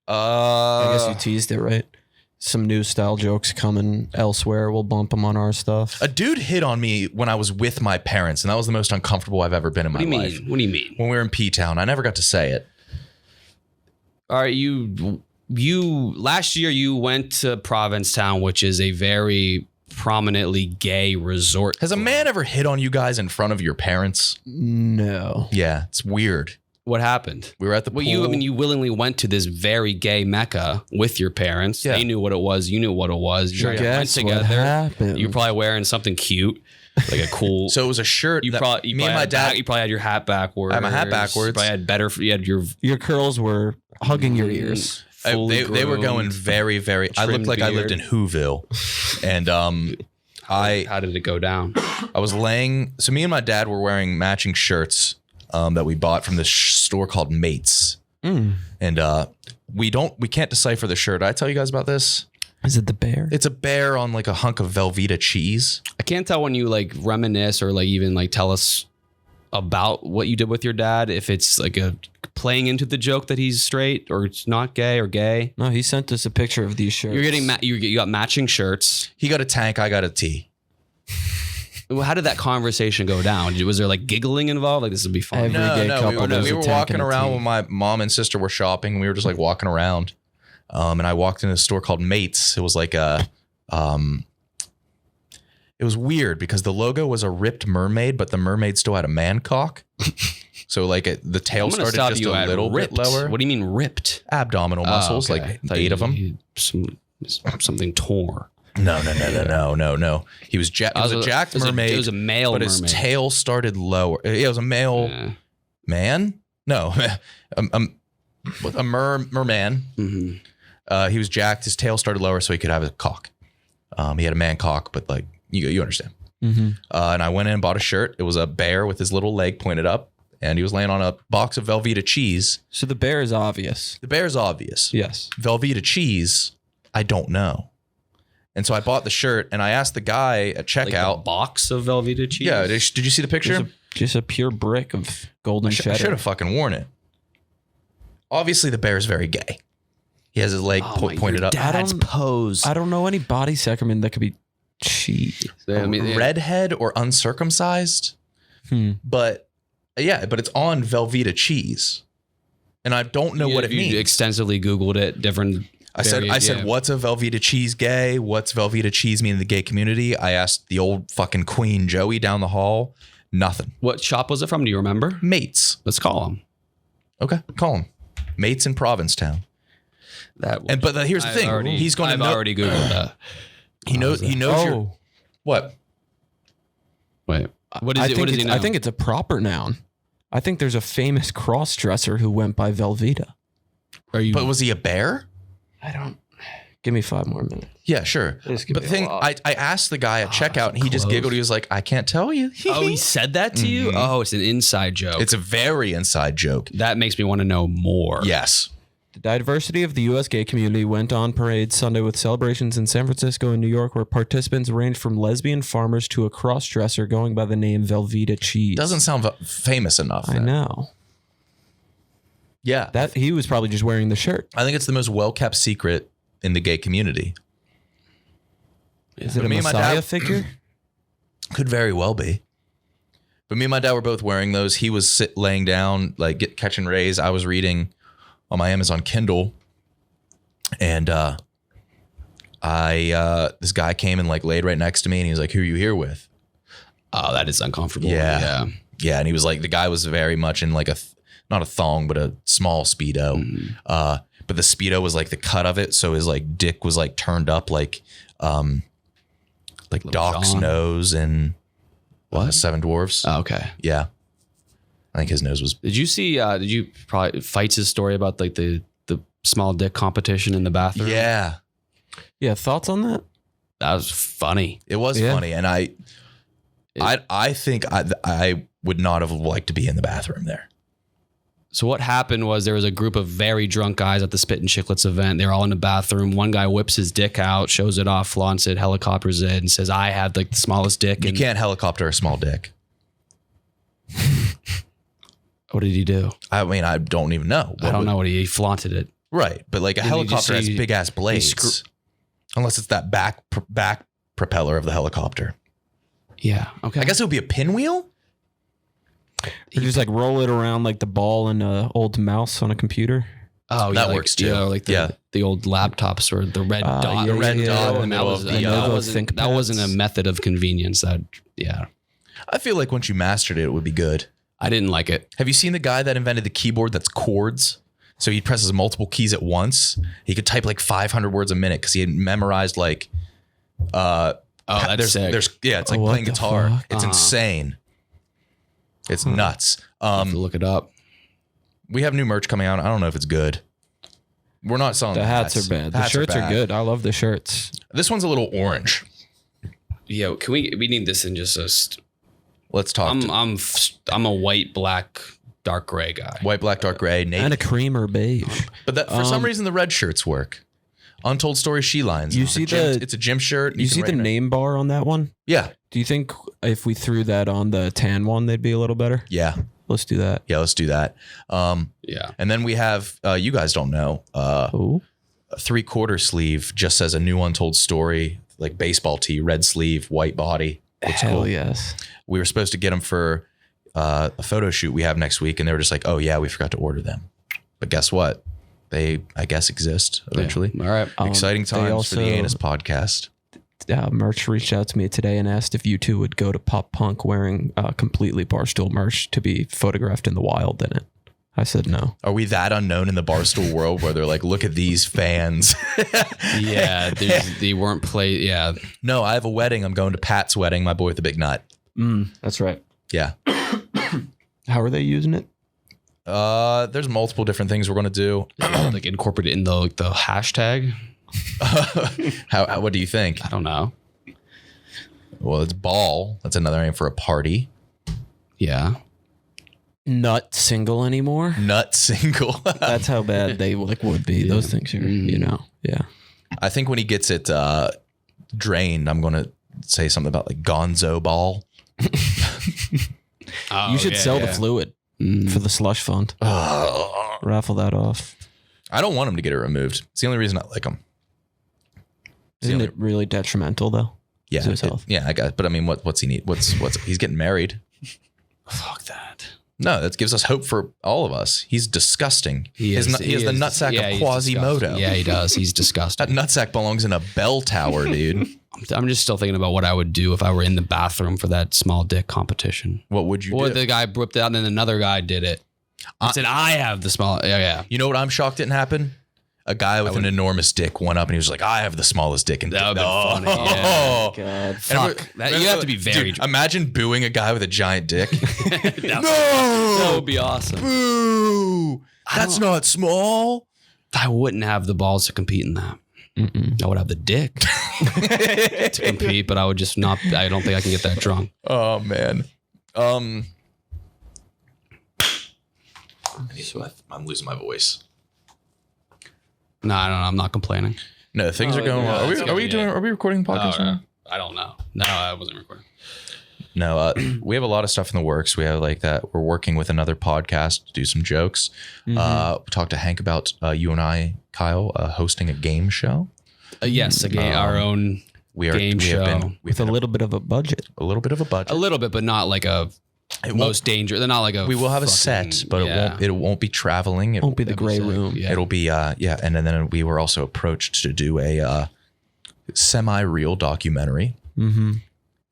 I guess you teased it, right? Some new style jokes coming elsewhere. We'll bump them on our stuff. a dude hit on me when I was with my parents, and that was the most uncomfortable I've ever been in my life. What do you mean? When we were in P-Town, I never got to say it. All right, you last year you went to Provincetown, which is a very prominently gay resort. Has a man ever hit on you guys in front of your parents? No. Yeah, it's weird. What happened? We were at the pool. You willingly went to this very gay mecca with your parents. Yeah. They knew what it was. You knew what it was. You guys went Guess what together. happened? You were probably wearing something cute, like a cool. So it was a shirt. you that probably me and my dad. you probably had your hat backwards. I had my hat backwards. You probably had better. You had your Your curls were hugging your ears. They were going very, very. I looked trimmed like I lived in beard. Whoville, and How did it go down? I was laying. So me and my dad were wearing matching shirts that we bought from this store called Mates, and we can't decipher the shirt. Did I tell you guys about this? Is it the bear? It's a bear on like a hunk of Velveeta cheese. I can't tell when you like reminisce or like even like tell us about what you did with your dad. If it's like a playing into the joke that he's straight or it's not gay or gay. No, he sent us a picture of these shirts. You're getting you got matching shirts. He got a tank. I got a tee. How did that conversation go down? Was there like giggling involved? Like this would be fun. Every gay couple we knows were a tank walking and a around tee. when my mom and sister were shopping. And we were just like walking around, and I walked into a store called Mates. It was like it was weird because the logo was a ripped mermaid, but the mermaid still had a man cock. So like the tail I'm gonna started stop just you a at little ripped. bit lower. What do you mean ripped? Abdominal muscles, Oh, okay. like Thought 8 of them. Something tore. No. He was it was a jacked mermaid. It was a male but mermaid. his tail started lower. It was a male Yeah. man. No, a merman. Mm-hmm. He was jacked. His tail started lower, so he could have a cock. He had a man cock, but like you understand. And I went in and bought a shirt. It was a bear with his little leg pointed up, and he was laying on a box of Velveeta cheese. So the bear is obvious. The bear's obvious. Yes. Velveeta cheese, I don't know. And so I bought the shirt, and I asked the guy at Like a checkout. box of Velveeta cheese. Yeah, did you see the picture? Just a pure brick of golden I cheddar. should have fucking worn it. Obviously, the bear's very gay. He has his leg pointed up. Dad's pose. I don't know any body sacrament that could be cheese. I mean, Redhead or uncircumcised. But yeah, but it's on Velveeta cheese. And I don't know what it you means. extensively Googled it. Different. I said, what's a Velveeta cheese gay? What's Velveeta cheese mean in the gay community? I asked the old fucking Queen Joey down the hall. Nothing. What shop was it from? Do you remember? Mates. Let's call him. Okay, call him. Mates in Provincetown. That. But here's the thing. He's going I've to know. already Googled that. He knows your what? Wait. What is I it? think What does it's, he know? I think it's a proper noun. I think there's a famous cross-dresser who went by Velveeta. Are you? But was he a bear? I don't. Give me 5 more minutes. Yeah, sure. This could But be the a thing, lot. I asked the guy at checkout, and he just giggled. He was like, "I can't tell you." Oh, he said that to you? Oh, it's an inside joke. It's a very inside joke. That makes me want to know more. Yes. Diversity of the U.S. gay community went on parade Sunday with celebrations in San Francisco and New York where participants ranged from lesbian farmers to a cross-dresser going by the name Velveeta Cheese. Doesn't sound famous enough. I know. Yeah. That he was probably just wearing the shirt. I think it's the most well-kept secret in the gay community. Is it a me and my Messiah dad- figure? Could very well be. But me and my dad were both wearing those. He was laying down, like catching rays. I was reading on my Amazon Kindle. And this guy came and like laid right next to me and he was like, "Who are you here with?" Oh, that is uncomfortable. Yeah. Yeah. And he was like, the guy was very much in like not a thong, but a small Speedo. But the Speedo was like the cut of it. So his like dick was like turned up like Doc's John. nose and Seven Dwarfs. Oh, okay. Yeah. I think his nose was. Did you see? Did you probably Fights' story about like the small dick competition in the bathroom? Yeah. Yeah, thoughts on that? That was funny. It was funny. And I think I would not have liked to be in the bathroom there. So what happened was there was a group of very drunk guys at the Spit and Chicklets event. They're all in the bathroom. One guy whips his dick out, shows it off, flaunts it, helicopters it, and says, "I had like the smallest dick." You And can't helicopter a small dick. what did he do? I mean, I don't even know. I don't know what he flaunted it. Right. But like a Didn't he just helicopter has say big ass blades. Unless it's that back propeller of the helicopter. Yeah. Okay. I guess it would be a pinwheel. You just like roll it around like the ball in an old mouse on a computer. Oh, That yeah, works too. You know, like the old laptops or the red dot. yeah, the red yeah, dot. yeah. And that was Lenovo that wasn't a ThinkPads. method of convenience. Yeah. I feel like once you mastered it, it would be good. I didn't like it. Have you seen the guy that invented the keyboard that's chords? So he presses multiple keys at once. He could type like 500 words a minute because he had memorized like. That's sick. It's like What playing the guitar. fuck? It's insane. It's nuts. I have to look it up. We have new merch coming out. I don't know if it's good. We're not selling The hats are bad. The shirts are bad. good. I love the shirts. This one's a little orange. Yo, can we need this in just a. Let's talk. I'm a white, black, dark gray guy. White, black, dark, gray, navy. And a cream or beige. But that, for some reason, the red shirts work. Untold Story She Lines. You It's a see gym- the- It's a gym shirt. You see the name bar on that one? Yeah. Do you think if we threw that on the tan one, they'd be a little better? Yeah. Let's do that. Yeah. Let's do that. Yeah. And then we have, you guys don't know, Oh, a 3/4 sleeve just says a new Untold Story, like baseball tee, red sleeve, white body. Looks hell cool. yes. We were supposed to get them for a photo shoot we have next week. And they were just like, oh, yeah, we forgot to order them. But guess what? They, I guess, exist eventually. All right. Exciting They times for the also- Anus podcast. Merch reached out to me today and asked if you two would go to Pop Punk wearing completely Barstool merch to be photographed in the wild in it. I said no. Are we that unknown in the Barstool world where they're like, look at these fans? Yeah. They weren't play. Yeah. No, I have a wedding. I'm going to Pat's wedding, my boy with the big nut. That's right. Yeah. How are they using it? There's multiple different things we're going to do. Like incorporate it in the hashtag. How what do you think? I don't know. Well, it's ball. That's another name for a party. Yeah. Not single anymore? Nut single. That's how bad they like would be. Those things are, you know. Yeah. I think when he gets it drained, I'm going to say something about like gonzo ball. You should sell the fluid for the slush fund. Raffle that off. I don't want him to get it removed. It's the only reason I like him. Isn't it really detrimental though? Yeah. To his health. Yeah, I got it. But I mean, what's he need? What's he's getting married. Fuck that. No, that gives us hope for all of us. He's disgusting. He has the is. nutsack Yeah, of he's Quasimodo. disgusting. Yeah, he does. He's That disgusting. nutsack belongs in a bell tower, dude. I'm just still thinking about what I would do if I were in the bathroom for that small dick competition. What would you Or do? the guy whipped it out and then another guy did it. I said, I have the small. Yeah. You know what I'm shocked didn't happen? A guy with an enormous dick went up and he was like, I have the smallest dick in That would've been funny, yeah. God. Fuck. You have to be very. Dude, imagine booing a guy with a giant dick. That would be awesome. Boo! That's not small. I wouldn't have the balls to compete in that. I would have the dick to compete, but I would just not. I don't think I can get that drunk. Oh man. I'm losing my voice. No, I'm not complaining. No, things are going well. Are we recording the podcast right now? I don't know. No, I wasn't recording. No, we have a lot of stuff in the works. We have like that. We're working with another podcast to do some jokes. We talked to Hank about you and I, Kyle, hosting a game show. Yes, our own game show. With a little bit of a budget. A little bit of a budget. A little bit, but not like a most dangerous. They're not like a. We will have a set, but it won't be traveling. It won't be the gray room. Yeah. It'll be and then we were also approached to do a semi-real documentary. Mm-hmm.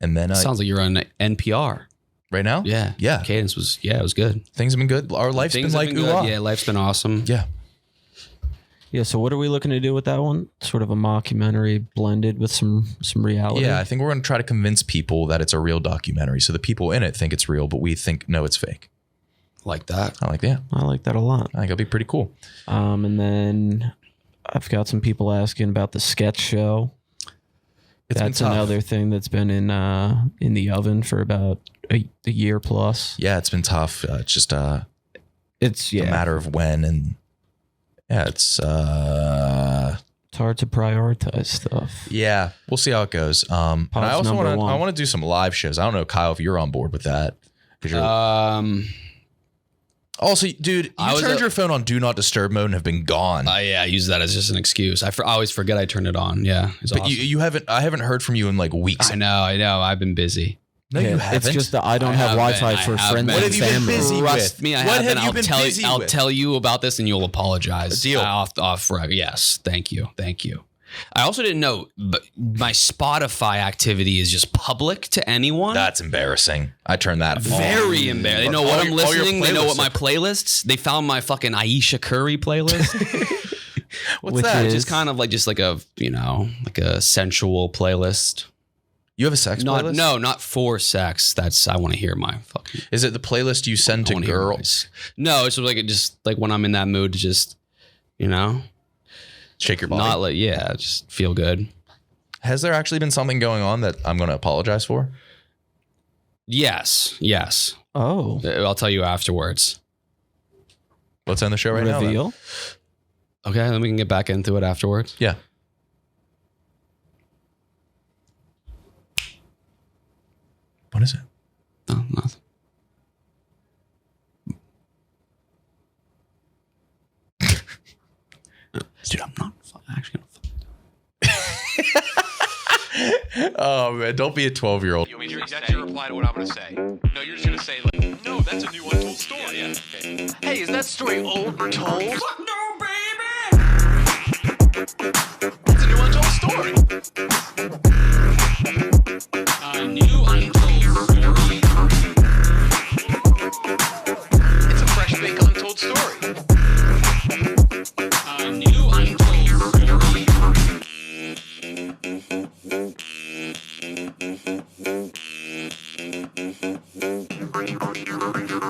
And then Sounds like you're on NPR right now. Yeah. Cadence was it was good. Things have been good. Our life's been like good. Yeah, life's been awesome. Yeah. Yeah, so what are we looking to do with that one? Sort of a mockumentary blended with some reality. Yeah, I think we're going to try to convince people that it's a real documentary. So the people in it think it's real, but we think, no, it's fake. Like that. I like that. I like that a lot. I think it'll be pretty cool. And then I've got some people asking about the sketch show. That's another thing that's been in the oven for about a year plus. Yeah, it's been tough. It's just it's a matter of when, and it's hard to prioritize stuff. Yeah, we'll see how it goes. And I also want to do some live shows. I don't know, Kyle, if you're on board with that. Also, dude, you turned your phone on Do Not Disturb mode and have been gone. Yeah, I use that as just an excuse. I always forget I turned it on. Yeah, but awesome. you haven't. I haven't heard from you in like weeks. I know. I've been busy. No, you haven't. It's just that I don't have Wi-Fi for friends and family. Trust me, I have been. I'll tell you about this, and you'll apologize. Deal. Off record. Yes, thank you. I also didn't know, but my Spotify activity is just public to anyone. That's embarrassing. I turned that very embarrassing. They know what I'm listening. They know what my playlists. They found my fucking Aisha Curry playlist. What's that? Just kind of like a sensual playlist. You have a sex playlist? No, not for sex. I want to hear my fucking. Is it the playlist you send to girls? No, it's like when I'm in that mood to just, shake your body. Not like just feel good. Has there actually been something going on that I'm going to apologize for? Yes. Oh, I'll tell you afterwards. Let's end the show right now. Reveal. Okay, then we can get back into it afterwards. Yeah. What is it? No, nothing. Dude, I'm not actually gonna Oh man, don't be a 12-year-old. That's your reply to what I'm gonna say. No, you're just gonna say like, no, that's a new Untold Story. Yeah. Okay. Hey, is that story old or told? Fuck no, baby. It's a new Untold Story.